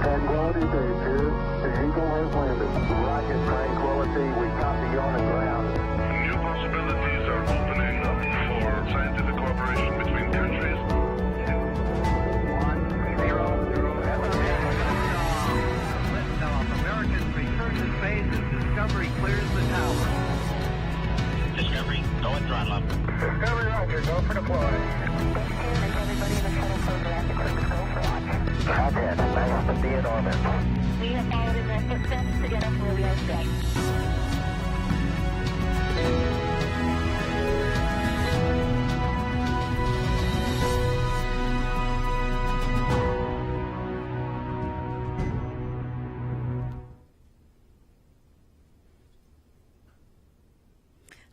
Tranquility Base here. The Eagle has landed. Rocket Tranquility, we copy you on the ground. New possibilities are opening up for scientific cooperation between countries. 1-0-0. Liftoff. Americans return to space as Discovery clears the tower. Discovery, go and throttle up. Discovery, roger. Go for deploy. Everybody in the shuttle program, the crew is go for launch. Roger. Nice to be in orbit. We have followed in their footsteps to get us where we are today.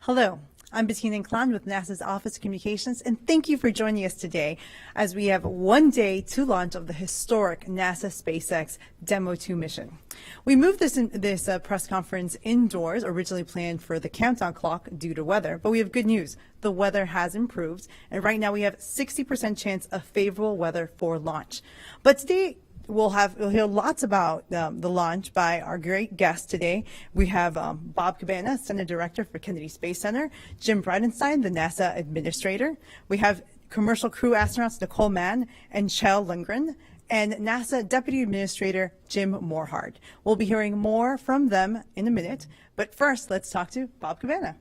Hello, I'm Behnken with NASA's Office of Communications, and thank you for joining us today as we have one day to launch of the historic NASA SpaceX Demo 2 mission. We moved this press conference indoors, originally planned for the countdown clock due to weather, but we have good news. The weather has improved, and right now we have 60% chance of favorable weather for launch. But today, we'll hear lots about the launch by our great guests today. We have Bob Cabana, Center Director for Kennedy Space Center, Jim Bridenstine, the NASA Administrator. We have commercial crew astronauts Nicole Mann and Kjell Lindgren, and NASA Deputy Administrator Jim Morhard. We'll be hearing more from them in a minute, but first, let's talk to Bob Cabana.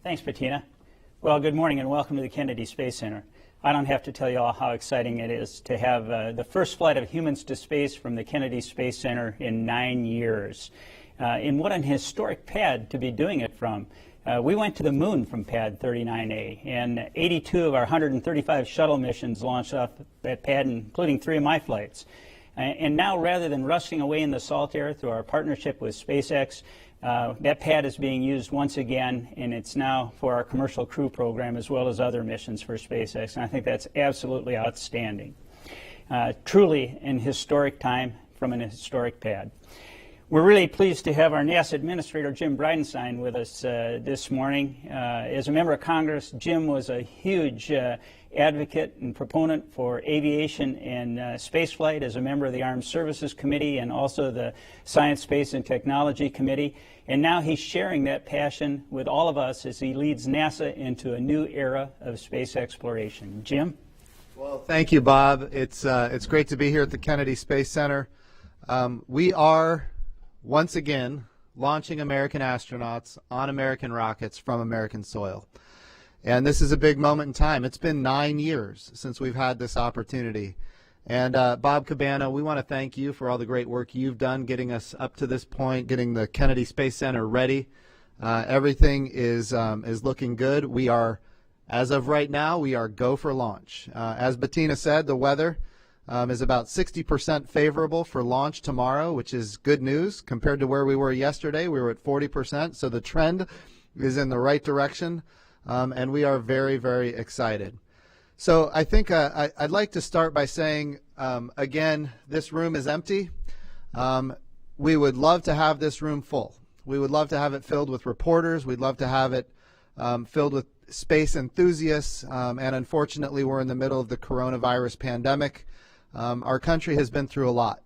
Thanks, Bettina. Well, good morning and welcome to the Kennedy Space Center. I don't have to tell you all how exciting it is to have the first flight of humans to space from the Kennedy Space Center in 9 years. And what an historic pad to be doing it from. We went to the moon from pad 39A, and 82 of our 135 shuttle missions launched off that pad, including 3 of my flights. And now, rather than rusting away in the salt air through our partnership with SpaceX, that pad is being used once again, and it's now for our commercial crew program as well as other missions for SpaceX, and I think that's absolutely outstanding. Truly an historic time from an historic pad. We're really pleased to have our NASA Administrator Jim Bridenstine with us this morning. As a member of Congress, Jim was a huge advocate and proponent for aviation and spaceflight as a member of the Armed Services Committee and also the Science, Space, and Technology Committee. And now he's sharing that passion with all of us as he leads NASA into a new era of space exploration. Jim? Well, thank you, Bob. It's great to be here at the Kennedy Space Center. We are, once again, launching American astronauts on American rockets from American soil. And this is a big moment in time. It's been 9 years since we've had this opportunity. And Bob Cabana, we want to thank you for all the great work you've done getting us up to this point, getting the Kennedy Space Center ready. Everything is looking good. We are, as of right now, we are go for launch. As Bettina said, the weather is about 60% favorable for launch tomorrow, which is good news compared to where we were yesterday. We were at 40%, so the trend is in the right direction. And we are very, very excited. So I think I'd like to start by saying, again, this room is empty. We would love to have this room full. We would love to have it filled with reporters. We'd love to have it filled with space enthusiasts. And unfortunately, we're in the middle of the coronavirus pandemic. Our country has been through a lot.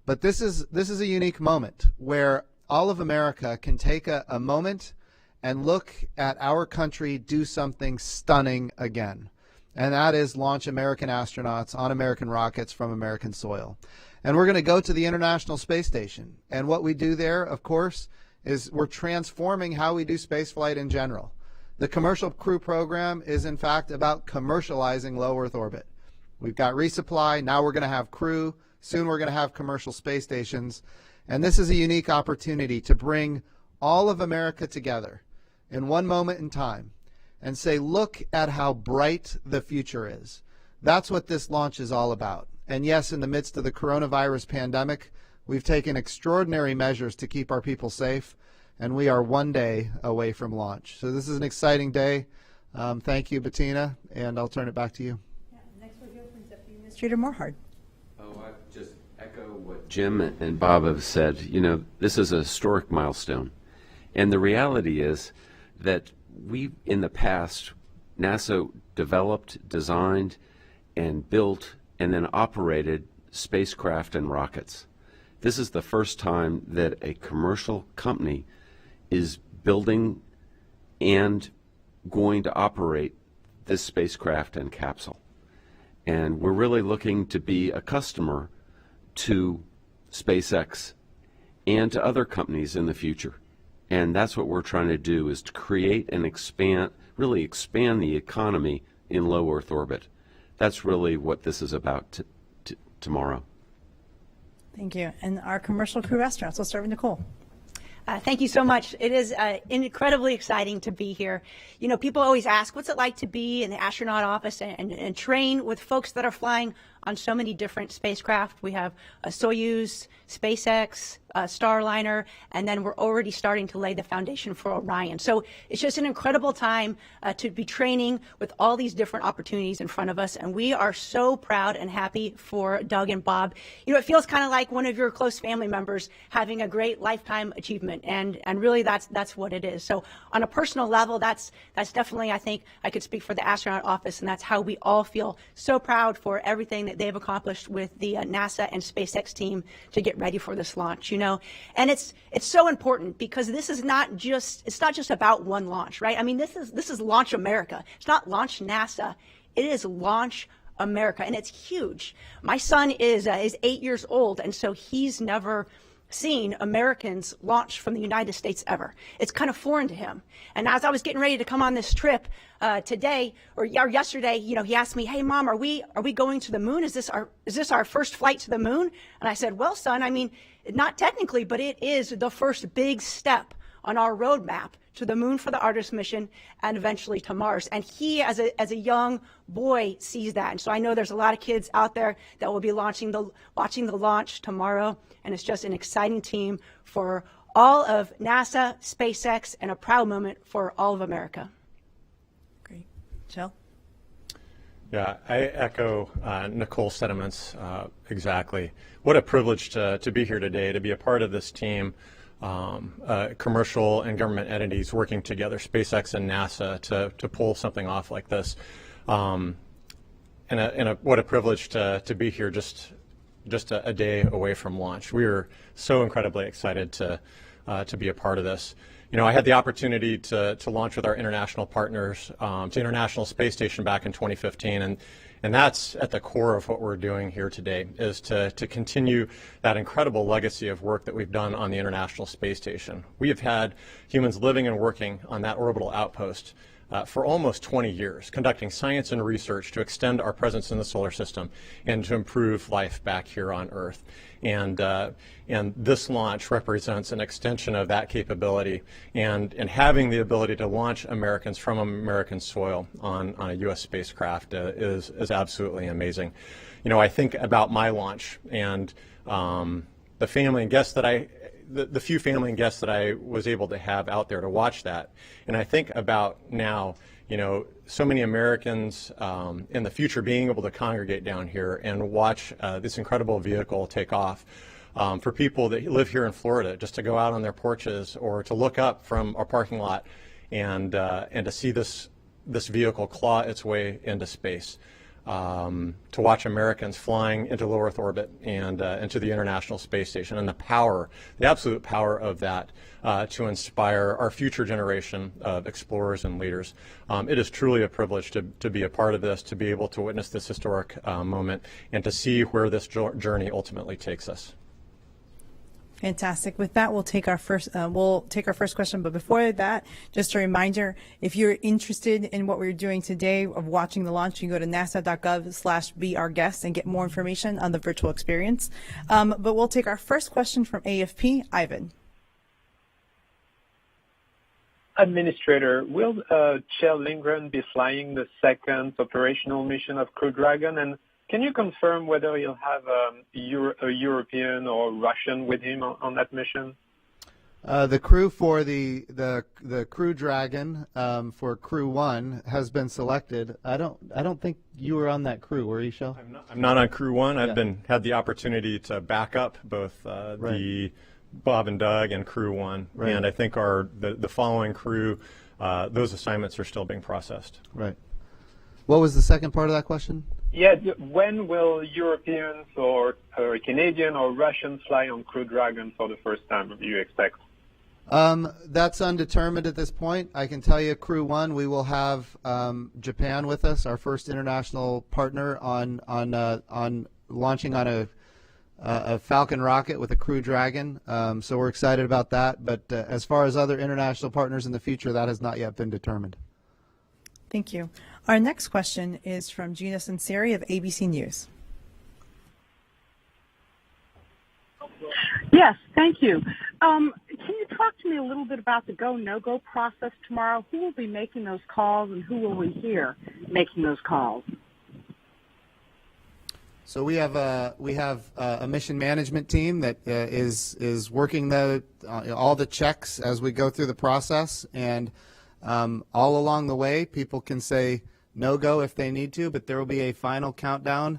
But this is a unique moment where all of America can take a moment and look at our country do something stunning again. And that is launch American astronauts on American rockets from American soil. And we're going to go to the International Space Station. And what we do there, of course, is we're transforming how we do spaceflight in general. The commercial crew program is, in fact, about commercializing low Earth orbit. We've got resupply. Now we're going to have crew. Soon we're going to have commercial space stations. And this is a unique opportunity to bring all of America together in one moment in time and say, look at how bright the future is. That's what this launch is all about. And yes, in the midst of the coronavirus pandemic, we've taken extraordinary measures to keep our people safe, and we are one day away from launch. So this is an exciting day. Thank you, Bettina, and I'll turn it back to you. Yeah, next we'll hear from Deputy Administrator Morhard. Oh, I just echo what Jim and Bob have said. You know, this is a historic milestone. And the reality is that we, in the past, NASA developed, designed, and built, and then operated spacecraft and rockets. This is the first time that a commercial company is building and going to operate this spacecraft and capsule. And we're really looking to be a customer to SpaceX and to other companies in the future. And that's what we're trying to do, is to create and expand, really expand the economy in low Earth orbit. That's really what this is about tomorrow. Thank you. And our commercial crew astronauts. We'll start with Nicole. Thank you so much. It is incredibly exciting to be here. You know, people always ask, what's it like to be in the astronaut office and train with folks that are flying on so many different spacecraft. We have a Soyuz, SpaceX, Starliner, and then we're already starting to lay the foundation for Orion. So it's just an incredible time to be training with all these different opportunities in front of us, and we are so proud and happy for Doug and Bob. You know, it feels kind of like one of your close family members having a great lifetime achievement, and really that's what it is. So on a personal level, that's definitely, I think I could speak for the astronaut office, and that's how we all feel so proud for everything that they've accomplished with the NASA and SpaceX team to get ready for this launch. You know, and it's so important because this is not just about one launch, right? I mean, this is Launch America. It's not Launch NASA. It is Launch America, and it's huge. My son is 8 years old, and so he's never seen Americans launch from the United States ever. It's kind of foreign to him. And as I was getting ready to come on this trip today or yesterday, you know, he asked me, "Hey, Mom, are we going to the moon? Is this our first flight to the moon?" And I said, "Well, son, I mean, not technically, but it is the first big step on our roadmap to the moon for the Artemis mission and eventually to Mars." And he, as a young boy, sees that. And so I know there's a lot of kids out there that will be watching the launch tomorrow. And it's just an exciting team for all of NASA, SpaceX, and a proud moment for all of America. Great. Kjell? Yeah, I echo Nicole's sentiments exactly. What a privilege to be here today, to be a part of this team, commercial and government entities working together, SpaceX and NASA, to pull something off like this. What a privilege to be here just a day away from launch. We are so incredibly excited to be a part of this. You know, I had the opportunity to launch with our international partners to International Space Station back in 2015, and that's at the core of what we're doing here today, is to continue that incredible legacy of work that we've done on the International Space Station. We have had humans living and working on that orbital outpost for almost 20 years, conducting science and research to extend our presence in the solar system and to improve life back here on Earth. And this launch represents an extension of that capability, and having the ability to launch Americans from American soil on a U.S. spacecraft is absolutely amazing. You know, I think about my launch and the family and guests that the few family and guests that I was able to have out there to watch that. And I think about now, you know, so many Americans in the future being able to congregate down here and watch this incredible vehicle take off. For people that live here in Florida, just to go out on their porches or to look up from our parking lot and to see this vehicle claw its way into space. To watch Americans flying into low Earth orbit and into the International Space Station, and the absolute power of that to inspire our future generation of explorers and leaders. It is truly a privilege to be a part of this, to be able to witness this historic moment, and to see where this journey ultimately takes us. Fantastic. With that, we'll take our first question. But before that, just a reminder: if you're interested in what we're doing today of watching the launch, you can go to nasa.gov/beourguest and get more information on the virtual experience. But we'll take our first question from AFP. Ivan. Administrator, will Kjell Lindgren be flying the second operational mission of Crew Dragon? And can you confirm whether he'll have a European or Russian with him on that mission? The crew for the Crew Dragon for Crew 1 has been selected. I don't think you were on that crew, were you, Kjell? I'm not on Crew 1. I've had the opportunity to back up both the Bob and Doug and Crew 1, and I think the following crew, those assignments are still being processed. Right. What was the second part of that question? Yeah, when will Europeans or Canadian or Russians fly on Crew Dragon for the first time, do you expect? That's undetermined at this point. I can tell you, Crew 1, we will have Japan with us, our first international partner on launching on a Falcon rocket with a Crew Dragon. So we're excited about that. But as far as other international partners in the future, that has not yet been determined. Thank you. Our next question is from Gina Sinceri of ABC News. Yes, thank you. Can you talk to me a little bit about the go, no-go process tomorrow? Who will be making those calls, and who will we hear making those calls? So we have a mission management team that is working all the checks as we go through the process, and all along the way, people can say no-go if they need to, but there will be a final countdown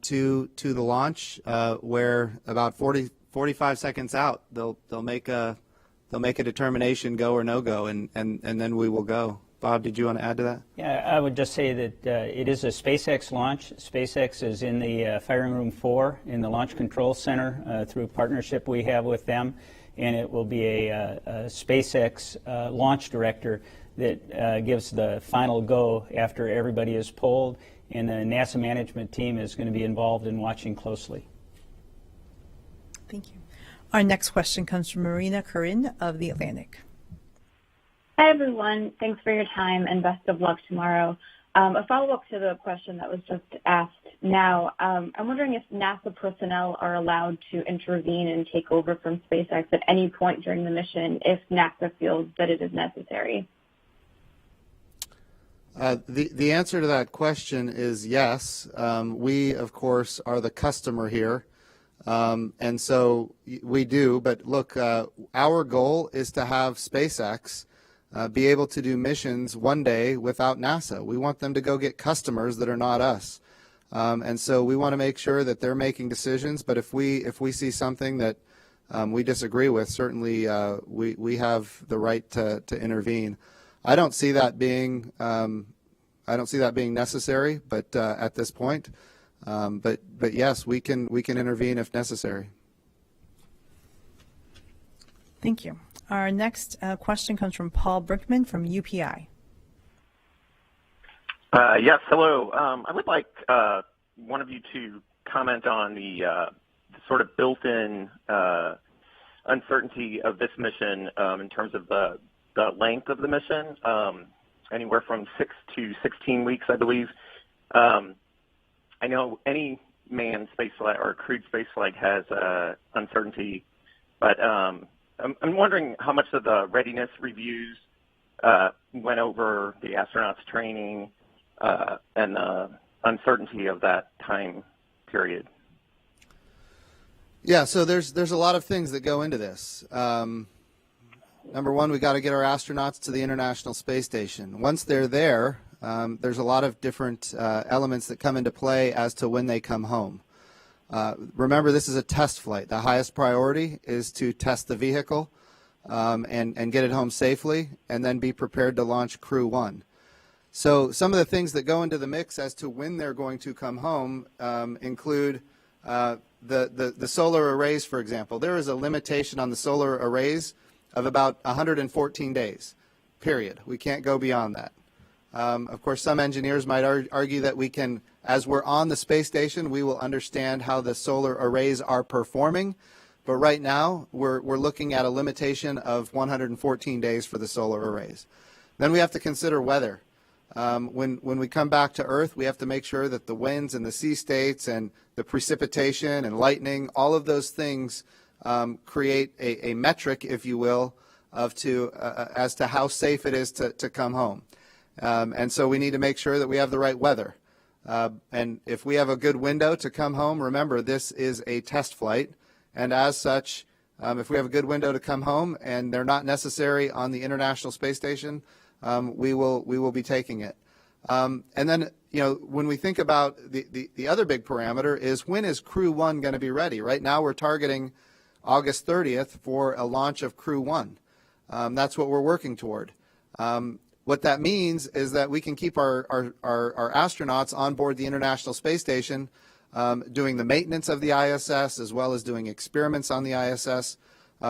to the launch where about 45 seconds out they'll make a determination, go or no go, and then we will go. Bob, did you want to add to that? Yeah, I would just say that it is a SpaceX launch. SpaceX is in the Firing Room 4 in the Launch Control Center through a partnership we have with them, and it will be a SpaceX launch director that gives the final go after everybody is polled, and the NASA management team is going to be involved in watching closely. Thank you. Our next question comes from Marina Corinne of The Atlantic. Hi, everyone. Thanks for your time and best of luck tomorrow. A follow-up to the question that was just asked now. I'm wondering if NASA personnel are allowed to intervene and take over from SpaceX at any point during the mission if NASA feels that it is necessary. The answer to that question is yes. We, of course, are the customer here. And so we do. But look, our goal is to have SpaceX be able to do missions one day without NASA. We want them to go get customers that are not us. And so we want to make sure that they're making decisions. But if we see something that we disagree with, certainly we have the right to intervene. I don't see that being necessary, but at this point. But yes, we can intervene if necessary. Thank you. Our next question comes from Paul Brinkman from UPI. Yes, hello. I would like one of you to comment on the sort of built-in uncertainty of this mission in terms of the length of the mission, anywhere from 6 to 16 weeks, I believe. I know any manned spaceflight or crewed spaceflight has uncertainty, but I'm wondering how much of the readiness reviews went over the astronauts' training and the uncertainty of that time period. Yeah, so there's a lot of things that go into this. Number one, we got to get our astronauts to the International Space Station. Once they're there, there's a lot of different elements that come into play as to when they come home. Remember, this is a test flight. The highest priority is to test the vehicle and get it home safely, and then be prepared to launch Crew 1. So some of the things that go into the mix as to when they're going to come home include the solar arrays, for example. There is a limitation on the solar arrays of about 114 days, period. We can't go beyond that. Of course, some engineers might argue that we can, as we're on the space station, we will understand how the solar arrays are performing. But right now, we're looking at a limitation of 114 days for the solar arrays. Then we have to consider weather. When we come back to Earth, we have to make sure that the winds and the sea states and the precipitation and lightning, all of those things create a metric, if you will, as to how safe it is to come home. And so we need to make sure that we have the right weather. And if we have a good window to come home, remember, this is a test flight. And as such, if we have a good window to come home and they're not necessary on the International Space Station, we will be taking it. And then, when we think about the other big parameter is, when is Crew 1 going to be ready? Right now we're targeting August 30th for a launch of Crew 1. That's what we're working toward. What that means is that we can keep our astronauts on board the International Space Station doing the maintenance of the ISS as well as doing experiments on the ISS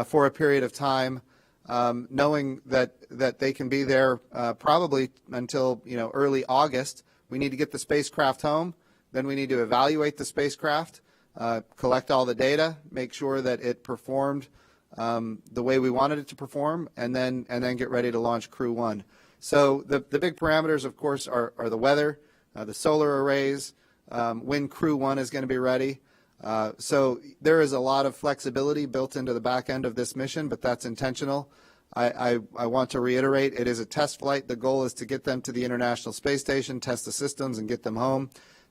for a period of time, knowing that they can be there probably until early August. We need to get the spacecraft home. Then we need to evaluate the spacecraft, collect all the data, make sure that it performed the way we wanted it to perform, and then get ready to launch Crew 1. So the big parameters, of course, are the weather, the solar arrays, when Crew 1 is going to be ready. So there is a lot of flexibility built into the back end of this mission, but that's intentional. I want to reiterate, it is a test flight. The goal is to get them to the International Space Station, test the systems, and get them home.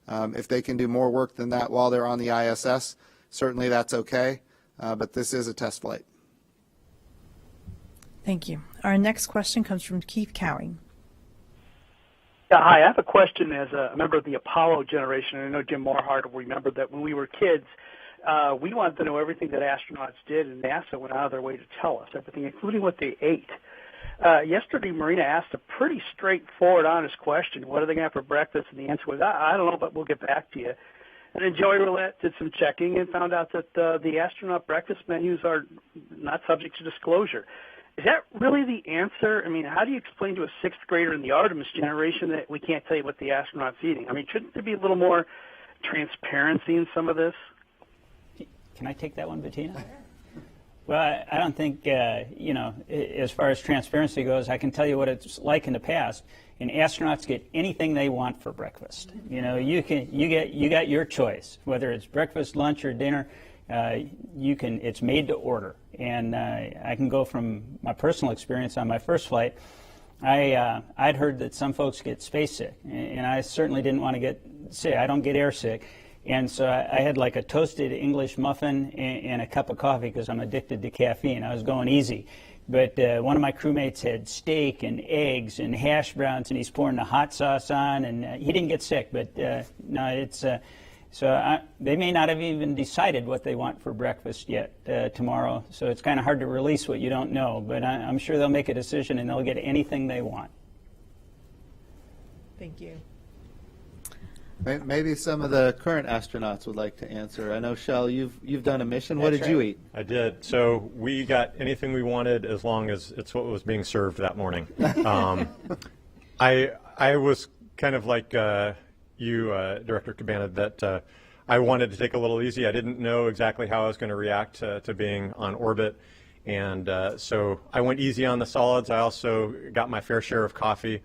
If they can do more work than that while they're on the ISS, certainly that's okay, but this is a test flight. Thank you. Our next question comes from Keith Cowing. Hi, I have a question as a member of the Apollo generation. I know Jim Morhart will remember that when we were kids, we wanted to know everything that astronauts did, and NASA went out of their way to tell us everything, including what they ate. Yesterday, Marina asked a pretty straightforward, honest question. What are they going to have for breakfast? And the answer was, I don't know, but we'll get back to you. And then Joey Roulette did some checking and found out that the astronaut breakfast menus are not subject to disclosure. Is that really the answer? I mean, how do you explain to a sixth grader in the Artemis generation that we can't tell you what the astronaut's eating? I mean, shouldn't there be a little more transparency in some of this? Can I take that one, Bettina? Well, I don't think, as far as transparency goes, I can tell you what it's like in the past. And astronauts get anything they want for breakfast. You got your choice, whether it's breakfast, lunch, or dinner. It's made to order. And I can go from my personal experience on my first flight. I'd heard that some folks get space sick, and I certainly didn't want to get sick. I don't get air sick. And so I had like a toasted English muffin and a cup of coffee because I'm addicted to caffeine. I was going easy. But one of my crewmates had steak and eggs and hash browns, and he's pouring the hot sauce on, and he didn't get sick. But no, it's they may not have even decided what they want for breakfast yet tomorrow. So it's kind of hard to release what you don't know. But I'm sure they'll make a decision, and they'll get anything they want. Thank you. Maybe some of the current astronauts would like to answer. I know, Kjell, you've done a mission. What did you eat? I did. So we got anything we wanted as long as it's what was being served that morning. I was kind of like you, Director Cabana, that I wanted to take a little easy. I didn't know exactly how I was going to react to being on orbit. And so I went easy on the solids. I also got my fair share of coffee.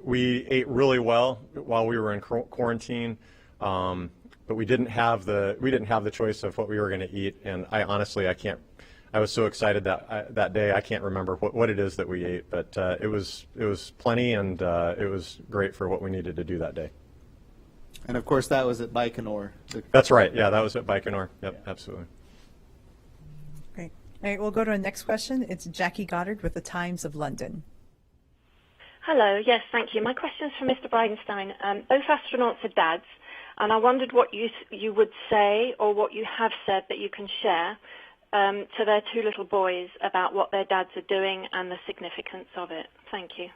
We ate really well while we were in quarantine, but we didn't have the choice of what we were going to eat. And I honestly, I was so excited that day I can't remember what it is that we ate, but it was plenty, and it was great for what we needed to do that day. And of course, that was at Baikonur. That's right. Yeah, that was at Baikonur. Yep, yeah. Absolutely. Great. All right, we'll go to our next question. It's Jackie Goddard with the Times of London. Hello. Yes, thank you. My question is for Mr. Bridenstine. Both astronauts are dads, and I wondered what you would say or what you have said that you can share to their two little boys about what their dads are doing and the significance of it. Thank you.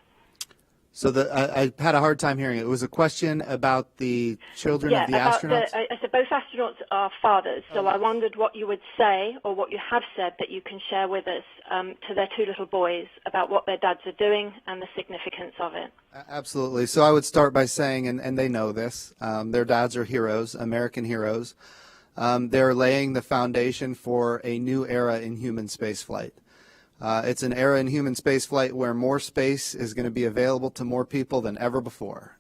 So I had a hard time hearing it. It was a question about the children of the astronauts? I said both astronauts are fathers, so I wondered what you would say or what you have said that you can share with us to their two little boys about what their dads are doing and the significance of it. Absolutely. So I would start by saying, and they know this, their dads are heroes, American heroes. They're laying the foundation for a new era in human spaceflight. It's an era in human spaceflight where more space is going to be available to more people than ever before.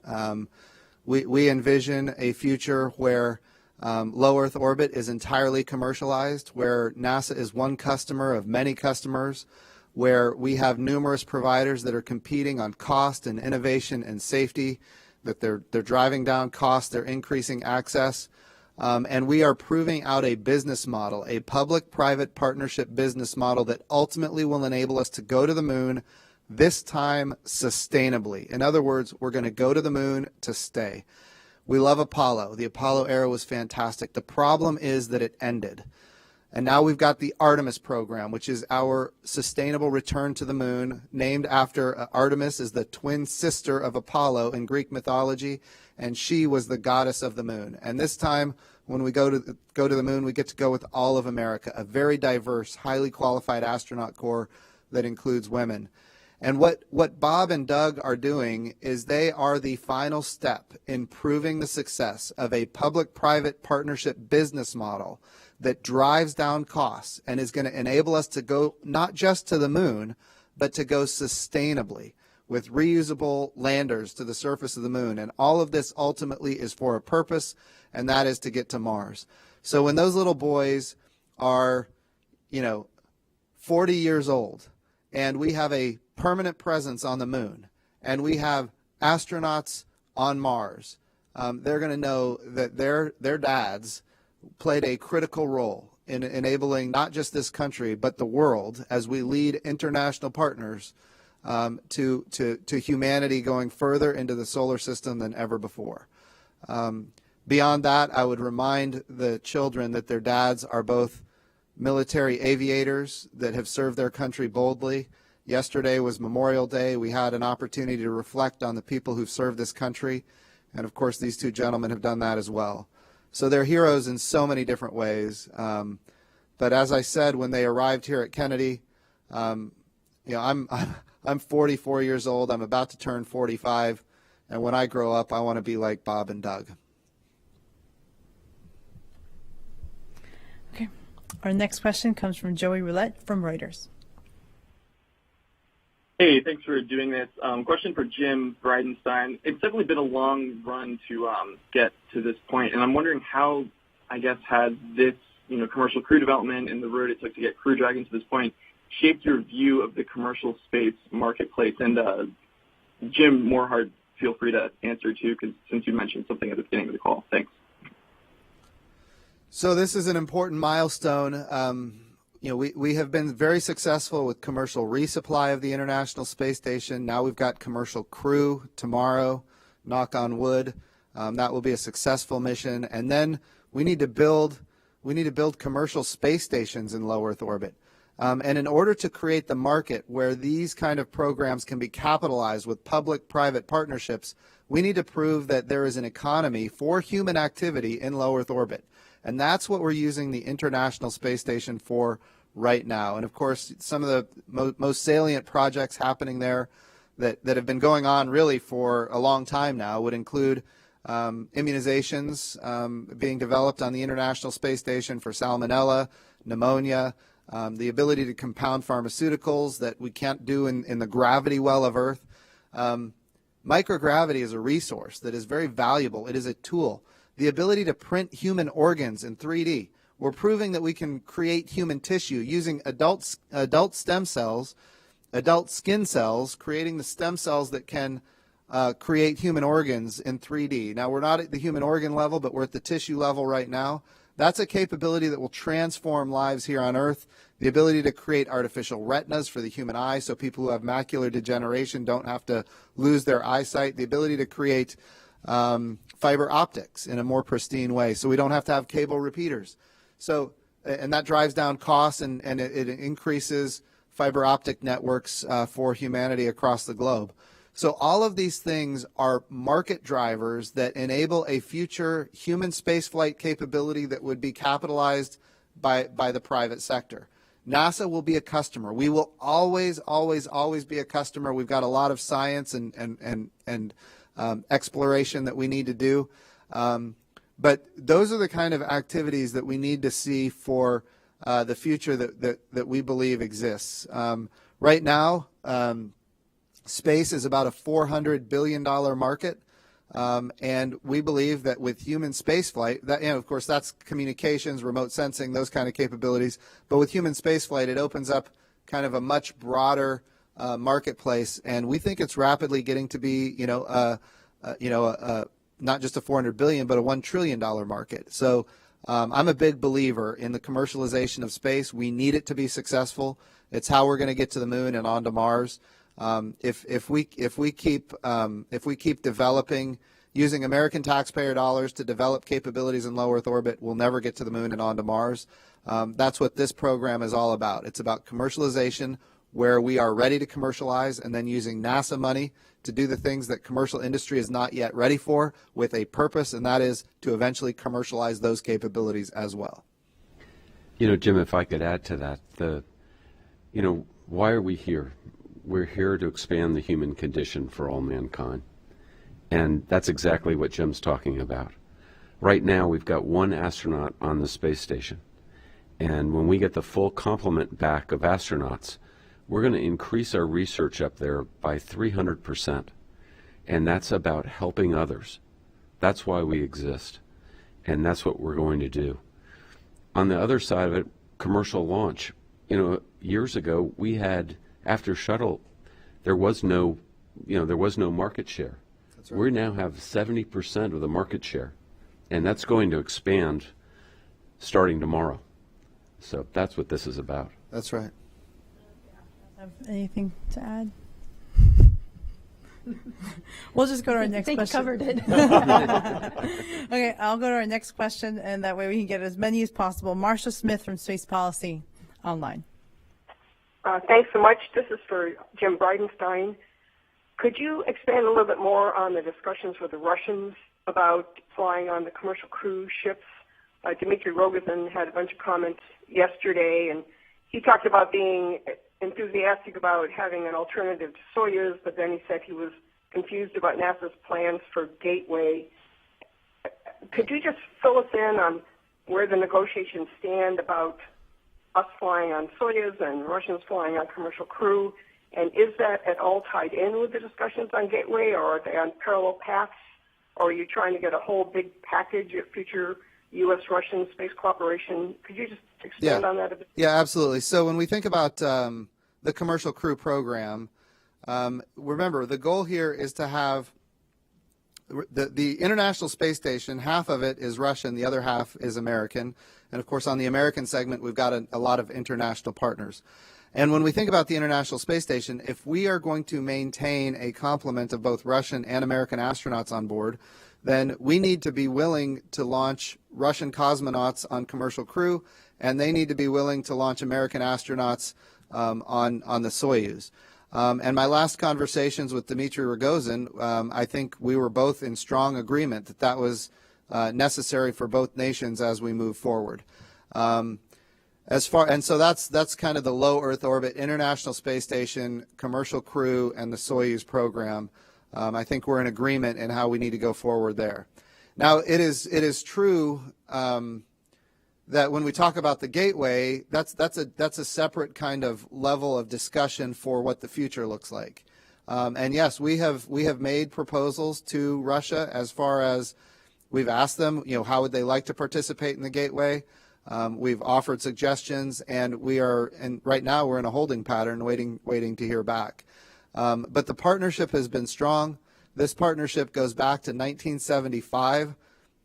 We envision a future where low Earth orbit is entirely commercialized, where NASA is one customer of many customers, where we have numerous providers that are competing on cost and innovation and safety, that they're driving down costs, they're increasing access. And we are proving out a business model, a public-private partnership business model that ultimately will enable us to go to the moon, this time sustainably. In other words, we're going to go to the moon to stay. We love Apollo. The Apollo era was fantastic. The problem is that it ended. And now we've got the Artemis program, which is our sustainable return to the moon, named after Artemis is the twin sister of Apollo in Greek mythology, and she was the goddess of the moon. And this time, when we go to the moon, we get to go with all of America, a very diverse, highly qualified astronaut corps that includes women. And what Bob and Doug are doing is they are the final step in proving the success of a public-private partnership business model that drives down costs and is going to enable us to go not just to the moon, but to go sustainably with reusable landers to the surface of the moon. And all of this ultimately is for a purpose, and that is to get to Mars. So when those little boys are, 40 years old, and we have a permanent presence on the moon, and we have astronauts on Mars, they're going to know that their dads played a critical role in enabling not just this country but the world as we lead international partners to humanity going further into the solar system than ever before. Beyond that, I would remind the children that their dads are both military aviators that have served their country boldly. Yesterday was Memorial Day. We had an opportunity to reflect on the people who've served this country, and of course these two gentlemen have done that as well. So they're heroes in so many different ways. But as I said, when they arrived here at Kennedy, I'm 44 years old. I'm about to turn 45. And when I grow up, I want to be like Bob and Doug. Okay. Our next question comes from Joey Roulette from Reuters. Hey, thanks for doing this. Question for Jim Bridenstine. It's definitely been a long run to get to this point, and I'm wondering how, has this, commercial crew development and the road it took to get Crew Dragon to this point shaped your view of the commercial space marketplace? And Jim Morehart, feel free to answer too, because since you mentioned something at the beginning of the call. Thanks. So this is an important milestone. We have been very successful with commercial resupply of the International Space Station. Now we've got commercial crew tomorrow, knock on wood. That will be a successful mission. And then we need to build commercial space stations in low Earth orbit. And in order to create the market where these kind of programs can be capitalized with public-private partnerships, we need to prove that there is an economy for human activity in low Earth orbit. And that's what we're using the International Space Station for right now. And of course, some of the most salient projects happening there that have been going on really for a long time now would include immunizations being developed on the International Space Station for salmonella, pneumonia, the ability to compound pharmaceuticals that we can't do in the gravity well of Earth. Microgravity is a resource that is very valuable. It is a tool. The ability to print human organs in 3D. We're proving that we can create human tissue using adult stem cells, adult skin cells, creating the stem cells that can create human organs in 3D. Now, we're not at the human organ level, but we're at the tissue level right now. That's a capability that will transform lives here on Earth. The ability to create artificial retinas for the human eye so people who have macular degeneration don't have to lose their eyesight. The ability to create fiber optics in a more pristine way so we don't have to have cable repeaters. So, and that drives down costs and it increases fiber optic networks for humanity across the globe. So all of these things are market drivers that enable a future human spaceflight capability that would be capitalized by the private sector. NASA will be a customer. We will always be a customer. We've got a lot of science and exploration that we need to do. But those are the kind of activities that we need to see for the future that we believe exists. Right now, space is about a $400 billion market. And we believe that with human spaceflight, that, of course, that's communications, remote sensing, those kind of capabilities. But with human spaceflight, it opens up kind of a much broader marketplace, and we think it's rapidly getting to be, not just a $400 billion, but a $1 trillion market. So I'm a big believer in the commercialization of space. We need it to be successful. It's how we're going to get to the moon and onto Mars. If we keep developing using American taxpayer dollars to develop capabilities in low Earth orbit, we'll never get to the moon and onto Mars. That's what this program is all about. It's about commercialization, where we are ready to commercialize, and then using NASA money to do the things that commercial industry is not yet ready for, with a purpose, and that is to eventually commercialize those capabilities as well. You know, Jim, if I could add to that, why are we here? We're here to expand the human condition for all mankind. And that's exactly what Jim's talking about. Right now, we've got one astronaut on the space station. And when we get the full complement back of astronauts, we're going to increase our research up there by 300%. And that's about helping others. That's why we exist. And that's what we're going to do. On the other side of it, commercial launch. Years ago, we had, after shuttle, there was no market share. That's right. We now have 70% of the market share. And that's going to expand starting tomorrow. So that's what this is about. That's right. Have anything to add? We'll just go to our next question. I think you covered it. Okay, I'll go to our next question, and that way we can get as many as possible. Marcia Smith from Space Policy Online. Thanks so much. This is for Jim Bridenstine. Could you expand a little bit more on the discussions with the Russians about flying on the commercial cruise ships? Dmitry Rogozin had a bunch of comments yesterday, and he talked about being enthusiastic about having an alternative to Soyuz, but then he said he was confused about NASA's plans for Gateway. Could you just fill us in on where the negotiations stand about us flying on Soyuz and Russians flying on commercial crew? And is that at all tied in with the discussions on Gateway, or are they on parallel paths? Or are you trying to get a whole big package of future U.S.-Russian space cooperation? Could you just expand on that a bit? Yeah, absolutely. So when we think about the commercial crew program, remember, the goal here is to have the International Space Station. Half of it is Russian, the other half is American. And, of course, on the American segment, we've got a lot of international partners. And when we think about the International Space Station, if we are going to maintain a complement of both Russian and American astronauts on board, then we need to be willing to launch Russian cosmonauts on commercial crew, and they need to be willing to launch American astronauts on the Soyuz. And my last conversations with Dmitry Rogozin, I think we were both in strong agreement that that was necessary for both nations as we move forward. So that's kind of the low Earth orbit, International Space Station, commercial crew, and the Soyuz program. I think we're in agreement in how we need to go forward there. Now, it is true that when we talk about the Gateway, that's a separate kind of level of discussion for what the future looks like. And yes, we have made proposals to Russia as far as we've asked them, how would they like to participate in the Gateway. We've offered suggestions, and right now we're in a holding pattern, waiting to hear back. But the partnership has been strong. This partnership goes back to 1975,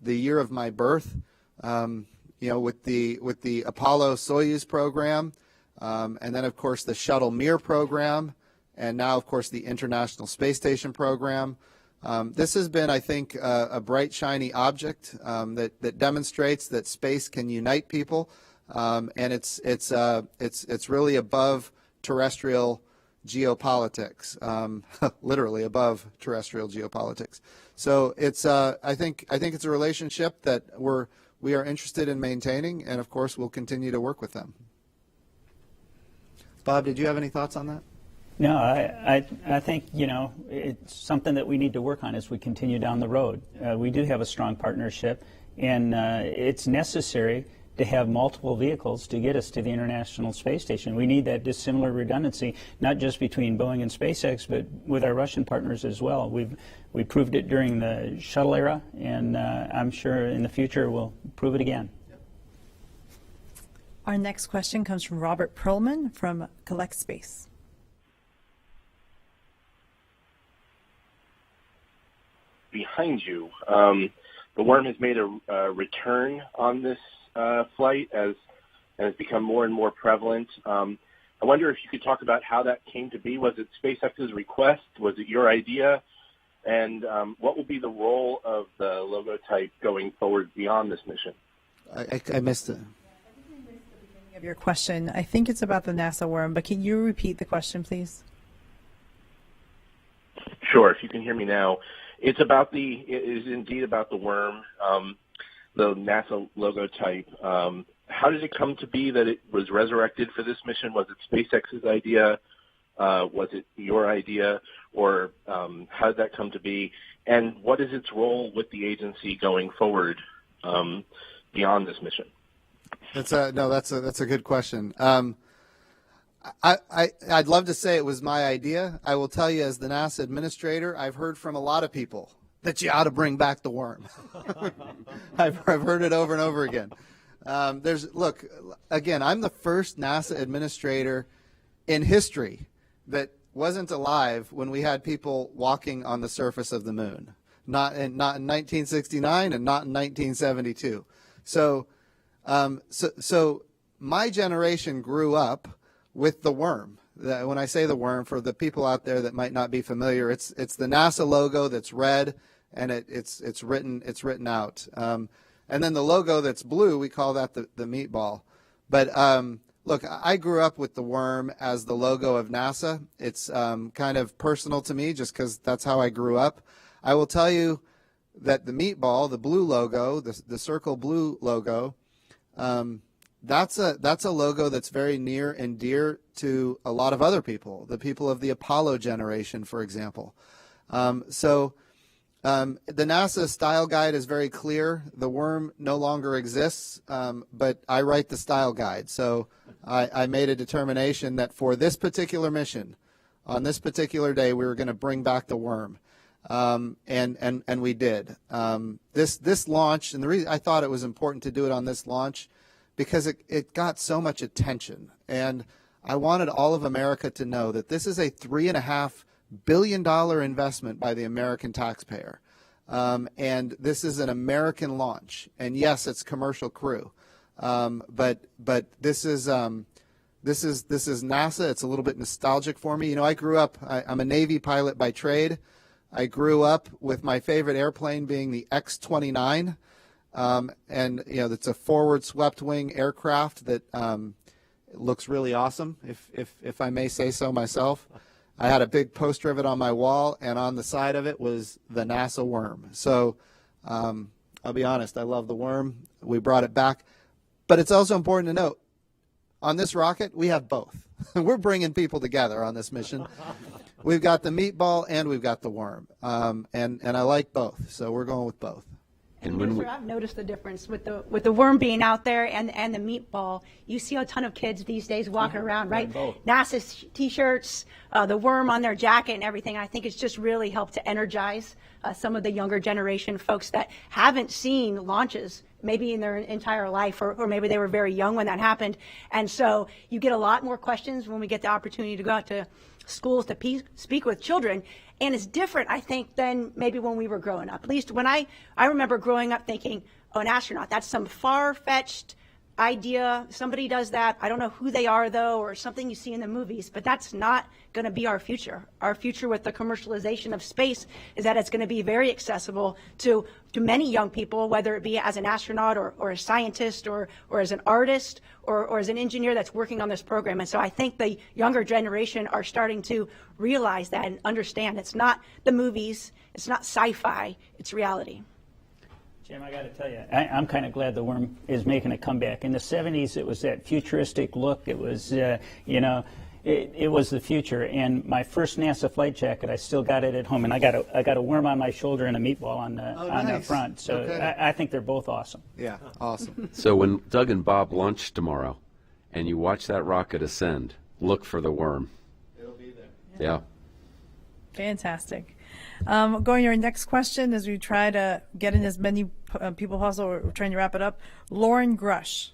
the year of my birth. With the Apollo Soyuz program, and then of course the Shuttle Mir program, and now of course the International Space Station program. This has been, I think, a bright, shiny object that demonstrates that space can unite people, and it's really above terrestrial geopolitics, literally above terrestrial geopolitics. So it's I think it's a relationship that we are interested in maintaining, and of course we'll continue to work with them. Bob, did you have any thoughts on that? No, I think, it's something that we need to work on as we continue down the road. We do have a strong partnership, and it's necessary to have multiple vehicles to get us to the International Space Station. We need that dissimilar redundancy, not just between Boeing and SpaceX, but with our Russian partners as well. We proved it during the shuttle era, and I'm sure in the future we'll prove it again. Our next question comes from Robert Perlman from Collect Space. Behind you, the worm has made a return on this flight as has become more and more prevalent. I wonder if you could talk about how that came to be. Was it SpaceX's request? Was it your idea? And what will be the role of the logo type going forward beyond this mission? I missed it. Of your question, I think it's about the NASA worm, but can you repeat the question, please? Sure, if you can hear me now. It is indeed about the worm, the NASA logo type. How did it come to be that it was resurrected for this mission? Was it SpaceX's idea? Was it your idea? Or how did that come to be? And what is its role with the agency going forward beyond this mission? That's a good question. I'd love to say it was my idea. I will tell you, as the NASA administrator, I've heard from a lot of people that you ought to bring back the worm. I've heard it over and over again. Look, again, I'm the first NASA administrator in history that wasn't alive when we had people walking on the surface of the moon. Not in 1969 and not in 1972. So my generation grew up with the worm. When I say the worm, for the people out there that might not be familiar, it's the NASA logo that's red, and it's written out. And then the logo that's blue, we call that the meatball. But look, I grew up with the worm as the logo of NASA. It's kind of personal to me just because that's how I grew up. I will tell you that the meatball, the blue logo, the circle blue logo, that's a logo that's very near and dear to a lot of other people, the people of the Apollo generation, for example. The NASA style guide is very clear. The worm no longer exists, but I write the style guide. So I made a determination that for this particular mission, on this particular day, we were going to bring back the worm. And we did. This launch, and the reason I thought it was important to do it on this launch, because it got so much attention. And I wanted all of America to know that this is a $3.5 billion investment by the American taxpayer. And this is an American launch. And yes, it's commercial crew. But this is NASA. It's a little bit nostalgic for me. You know, I grew up, I'm a Navy pilot by trade. I grew up with my favorite airplane being the X-29. And, you know, it's a forward swept wing aircraft that looks really awesome, if I may say so myself. I had a big poster of it on my wall, and on the side of it was the NASA worm. So I'll be honest, I love the worm. We brought it back. But it's also important to note, on this rocket, we have both. We're bringing people together on this mission. We've got the meatball and we've got the worm. And I like both, so we're going with both. And I've noticed the difference with the worm being out there and the meatball. You see a ton of kids these days walking around, right? NASA's T-shirts, the worm on their jacket and everything. I think it's just really helped to energize some of the younger generation folks that haven't seen launches maybe in their entire life, or maybe they were very young when that happened. And so you get a lot more questions when we get the opportunity to go out to schools to speak with children. And it's different, I think, than maybe when we were growing up. At least when I remember growing up thinking, oh, an astronaut, that's some far-fetched idea. Somebody does that. I don't know who they are, though, or something you see in the movies. But that's not going to be our future. Our future with the commercialization of space is that it's going to be very accessible to many young people, whether it be as an astronaut or a scientist or as an artist or as an engineer that's working on this program. And so I think the younger generation are starting to realize that and understand it's not the movies, it's not sci-fi, it's reality. Jim, I got to tell you, I'm kind of glad the worm is making a comeback. In the 70s, it was that futuristic look. It was, it was the future. And my first NASA flight jacket, I still got it at home, and I got a worm on my shoulder and a meatball on the front. So okay. I think they're both awesome. Yeah, awesome. So when Doug and Bob launch tomorrow, and you watch that rocket ascend, look for the worm. It'll be there. Yeah. Fantastic. Going to our next question as we try to get in as many people possible. We're trying to wrap it up. Lauren Grush.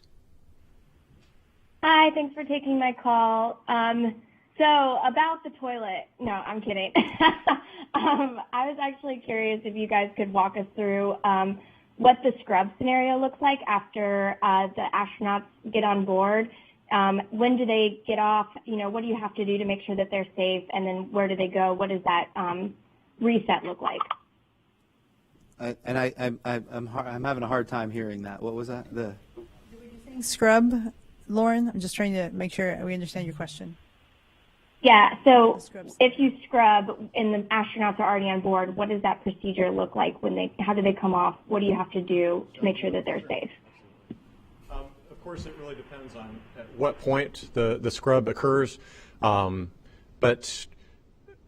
Hi, thanks for taking my call. So about the toilet, no, I'm kidding. I was actually curious if you guys could walk us through what the scrub scenario looks like after the astronauts get on board. When do they get off? You know, what do you have to do to make sure that they're safe? And then where do they go? What is that reset look like? I'm having a hard time hearing that. What was that? Scrub, Lauren? I'm just trying to make sure we understand your question. Yeah, so if you scrub and the astronauts are already on board, what does that procedure look like? How do they come off? What do you have to do to make sure that they're safe? Of course, it really depends on at what point the scrub occurs, but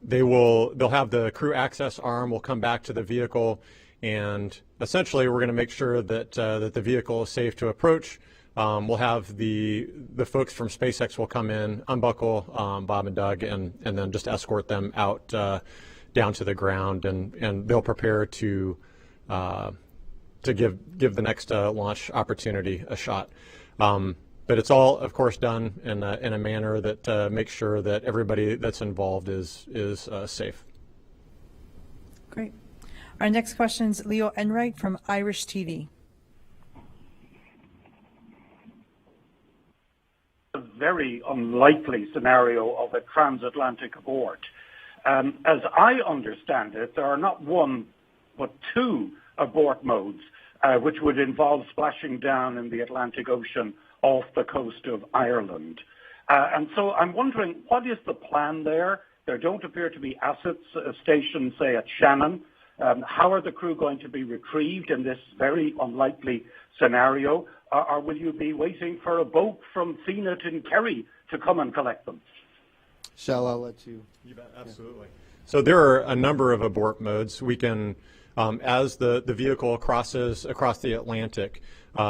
they'll have the crew access arm will come back to the vehicle, and essentially we're going to make sure that that the vehicle is safe to approach. We'll have the folks from SpaceX will come in, unbuckle Bob and Doug, and then just escort them out down to the ground, and they'll prepare to give the next launch opportunity a shot. But it's all, of course, done in a manner that makes sure that everybody that's involved is safe. Great. Our next question is Leo Enright from Irish TV. A very unlikely scenario of a transatlantic abort. As I understand it, there are not one but two abort modes, which would involve splashing down in the Atlantic Ocean off the coast of Ireland. And so I'm wondering, what is the plan there? There don't appear to be assets stationed, say, at Shannon. How are the crew going to be retrieved in this very unlikely scenario? Or will you be waiting for a boat from Phoenix in Kerry to come and collect them? Kjell, I'll let you. You bet, absolutely. So there are a number of abort modes. We can, as the vehicle crosses across the Atlantic,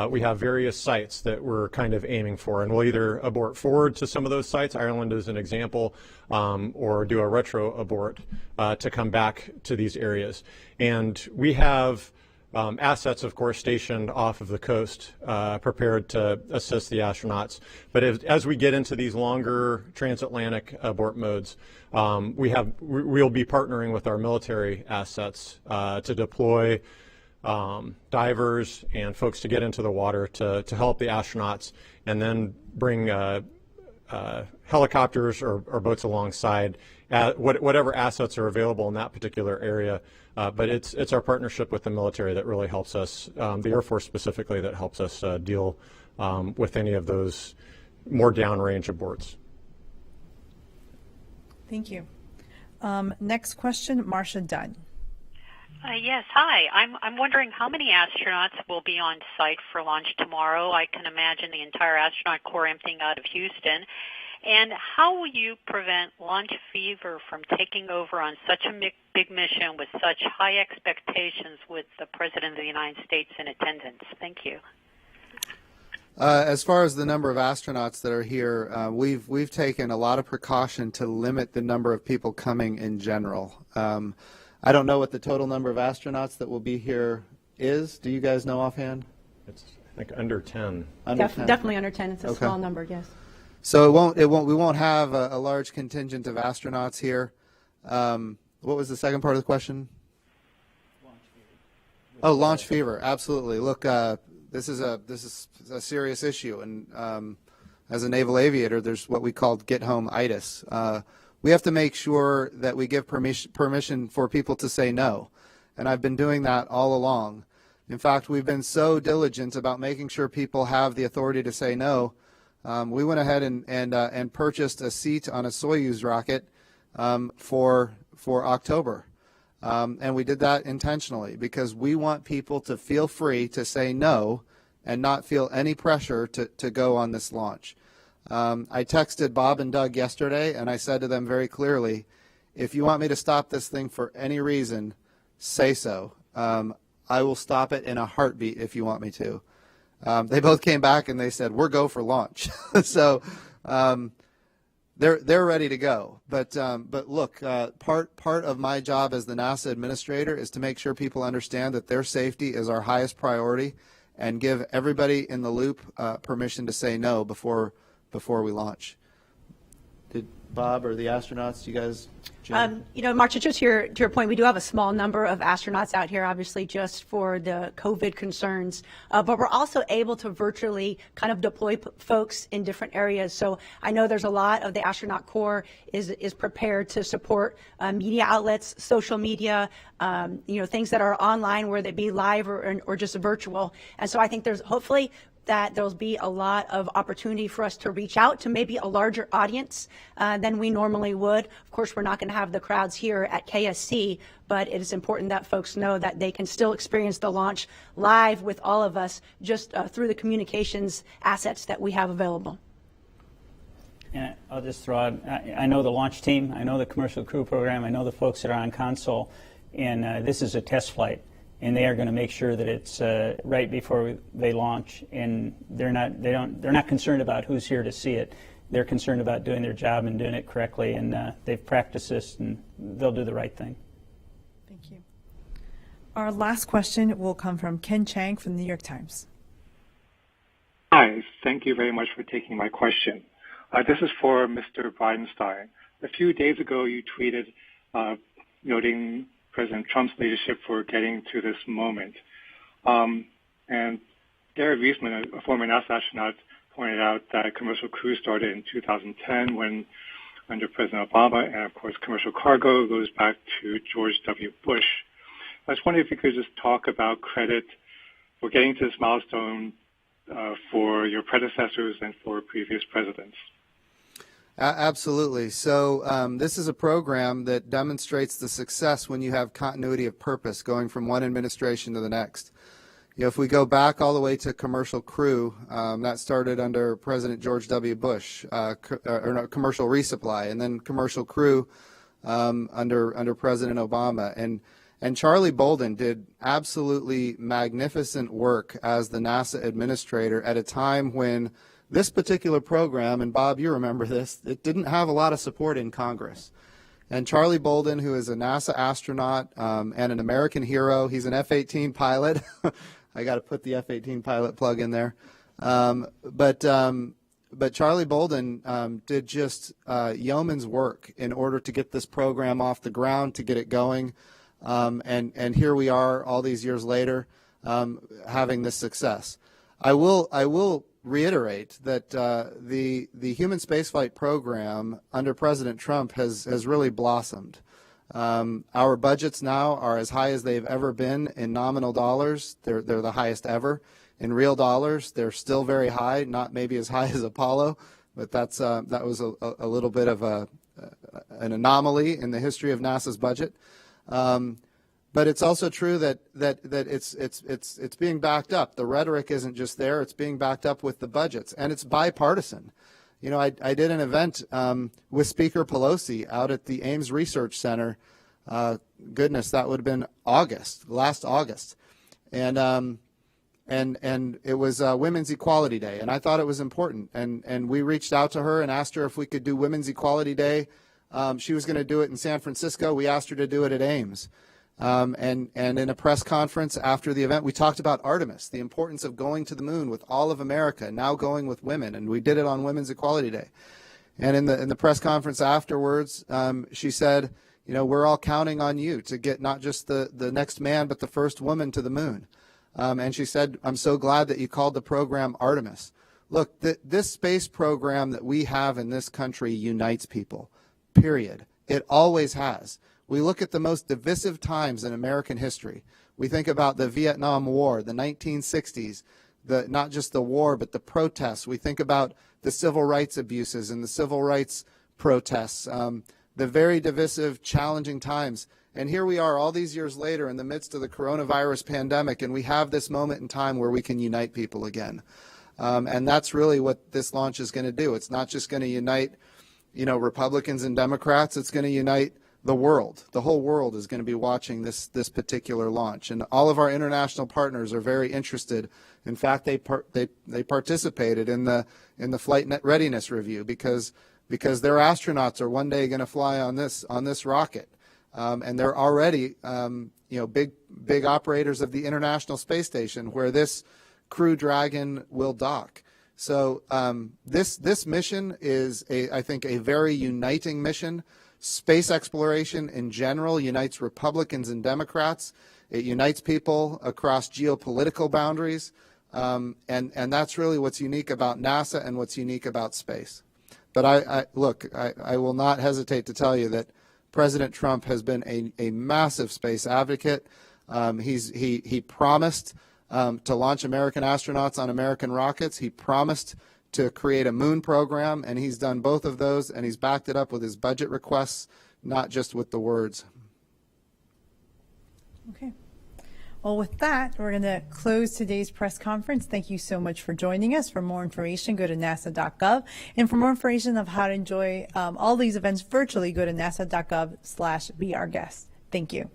we have various sites that we're kind of aiming for, and we'll either abort forward to some of those sites, Ireland is an example, or do a retro abort to come back to these areas. And we have assets, of course, stationed off of the coast, prepared to assist the astronauts. But as we get into these longer transatlantic abort modes, we'll be partnering with our military assets to deploy divers and folks to get into the water to help the astronauts, and then bring helicopters or boats alongside, whatever assets are available in that particular area. But it's our partnership with the military that really helps us, the Air Force specifically, that helps us deal with any of those more downrange aborts. Thank you. Next question, Marcia Dunn. Yes, hi. I'm wondering how many astronauts will be on site for launch tomorrow. I can imagine the entire astronaut corps emptying out of Houston. And how will you prevent launch fever from taking over on such a big mission with such high expectations with the President of the United States in attendance? Thank you. As far as the number of astronauts that are here, we've taken a lot of precaution to limit the number of people coming in general. I don't know what the total number of astronauts that will be here is. Do you guys know offhand? It's, I think, under 10. Under 10. Definitely under 10. It's a Okay. small number, yes. So we won't have a large contingent of astronauts here. What was the second part of the question? Oh, launch fever. Absolutely. Look, this is a serious issue, and as a naval aviator, there's what we call get-home-itis. We have to make sure that we give permission for people to say no, and I've been doing that all along. In fact, we've been so diligent about making sure people have the authority to say no. We went ahead and purchased a seat on a Soyuz rocket for October. And we did that intentionally because we want people to feel free to say no and not feel any pressure to go on this launch. I texted Bob and Doug yesterday, and I said to them very clearly, if you want me to stop this thing for any reason, say so. I will stop it in a heartbeat if you want me to. They both came back and they said, we're go for launch. So they're ready to go. But look, part of my job as the NASA administrator is to make sure people understand that their safety is our highest priority and give everybody in the loop permission to say no before we launch. Did Bob or the astronauts, you guys? Marcia, just to your point, we do have a small number of astronauts out here, obviously, just for the COVID concerns. But we're also able to virtually kind of deploy folks in different areas. So I know there's a lot of the astronaut corps is prepared to support media outlets, social media, things that are online, whether they be live or just virtual. And so I think there's hopefully that there'll be a lot of opportunity for us to reach out to maybe a larger audience than we normally would. Of course, we're not going to have the crowds here at KSC, but it is important that folks know that they can still experience the launch live with all of us just through the communications assets that we have available. And I'll just throw out, I know the launch team, I know the commercial crew program, I know the folks that are on console, and this is a test flight. And they are going to make sure that it's right before they launch, and they're not concerned about who's here to see it. They're concerned about doing their job and doing it correctly, and they've practiced this, and they'll do the right thing. Thank you. Our last question will come from Ken Chang from the New York Times. Hi, thank you very much for taking my question. This is for Mr. Bridenstine. A few days ago, you tweeted noting President Trump's leadership for getting to this moment. And Gary Wiesman, a former NASA astronaut, pointed out that commercial crew started in 2010 when under President Obama, and of course commercial cargo goes back to George W. Bush. I was wondering if you could just talk about credit for getting to this milestone for your predecessors and for previous presidents. Absolutely. So this is a program that demonstrates the success when you have continuity of purpose going from one administration to the next. If we go back all the way to commercial crew, that started under President George W. Bush, commercial resupply, and then commercial crew under President Obama. And Charlie Bolden did absolutely magnificent work as the NASA administrator at a time when this particular program, and Bob, you remember this, it didn't have a lot of support in Congress. And Charlie Bolden, who is a NASA astronaut and an American hero, he's an F-18 pilot. I got to put the F-18 pilot plug in there. But Charlie Bolden did just yeoman's work in order to get this program off the ground, to get it going. And here we are all these years later having this success. I will reiterate that the human spaceflight program under President Trump has really blossomed. Our budgets now are as high as they've ever been in nominal dollars. They're the highest ever. In real dollars, they're still very high, not maybe as high as Apollo, but that was a little bit of an anomaly in the history of NASA's budget. But it's also true that it's being backed up. The rhetoric isn't just there; it's being backed up with the budgets, and it's bipartisan. I did an event with Speaker Pelosi out at the Ames Research Center. Goodness, that would have been last August, and it was Women's Equality Day, and I thought it was important. And we reached out to her and asked her if we could do Women's Equality Day. She was going to do it in San Francisco. We asked her to do it at Ames. And in a press conference after the event, we talked about Artemis, the importance of going to the moon with all of America, now going with women, and we did it on Women's Equality Day. And in the press conference afterwards, she said, we're all counting on you to get not just the next man, but the first woman to the moon. And she said, I'm so glad that you called the program Artemis. Look, this space program that we have in this country unites people, period. It always has. We look at the most divisive times in American history. We think about the Vietnam War, the 1960s, not just the war, but the protests. We think about the civil rights abuses and the civil rights protests, the very divisive, challenging times. And here we are all these years later in the midst of the coronavirus pandemic, and we have this moment in time where we can unite people again. And that's really what this launch is going to do. It's not just going to unite, Republicans and Democrats. It's going to unite the world. The whole world is going to be watching this particular launch, and all of our international partners are very interested. In fact, they participated in the flight readiness review because their astronauts are one day going to fly on this rocket, and they're already big operators of the International Space Station where this Crew Dragon will dock. So this mission is, I think, a very uniting mission. Space exploration in general unites Republicans and Democrats. It unites people across geopolitical boundaries. And that's really what's unique about NASA and what's unique about space. But I will not hesitate to tell you that President Trump has been a massive space advocate. He promised to launch American astronauts on American rockets. He promised to create a moon program, and he's done both of those, and he's backed it up with his budget requests, not just with the words. Okay. Well, with that, we're going to close today's press conference. Thank you so much for joining us. For more information, go to nasa.gov. And for more information of how to enjoy all these events virtually, go to nasa.gov/beourguest. Thank you.